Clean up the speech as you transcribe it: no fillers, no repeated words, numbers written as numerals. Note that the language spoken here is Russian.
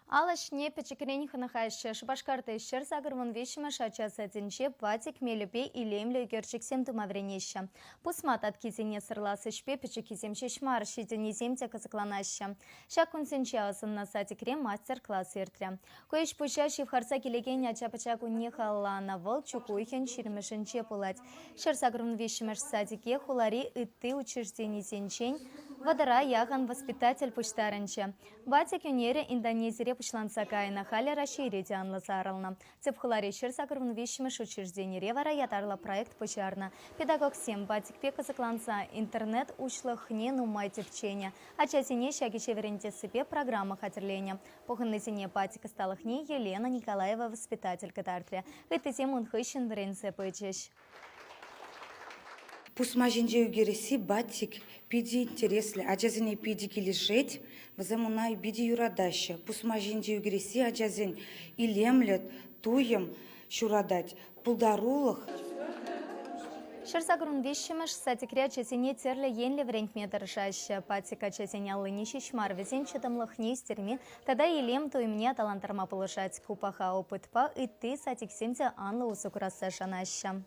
Алашне печекрень ханахайшы Шабашкарты шер сагырмын вешіма шачасы дінче батик мелюбе илемлі герчексем тумавренеща. Пусмат от кизине сырласы шпе печекизем шешмар шиденеземте казакланаща. Шакун сенчаусын на сатикре мастер-класс иртря. Коеш пущащий в харца келеген ачапачаку нехала на волчукуйхен ширмешенче пулать. Шер сагырмын вешімаш сатике хулари и ты учреждений сенчень. Вадара яхан воспитатель пуштарынче. Батик юнере Индонезире пушлансакай на хале расширить анлазарална. Цепхулари шерсакрвн вещимеш учреждений ревара ятарла проект пучарна. Педагог 7 батик пека закланца интернет учлых не нумайте вчения. А часине шаги чеверенте себе программа хатерления. Поханнезине батика стала хне Елена Николаева воспитатель катартря. Это земун хыщен вренце пычеш. Пусмажинже угереси батик пиди интересли, аджазине пиди килишеть, вземунай биди юрадаща. Пусмажинже угереси аджазин илемлет, туем шурадать, пулдарулах. Шерсагрун вещимеш сатикря часине терле енле вренкметр жаща. Патика часинялы нищишмар везен чатамлых нестерми, тогда илем то и мне талантарма полышать купаха опытпа, и ты сатик семте анла усукраса шанаща.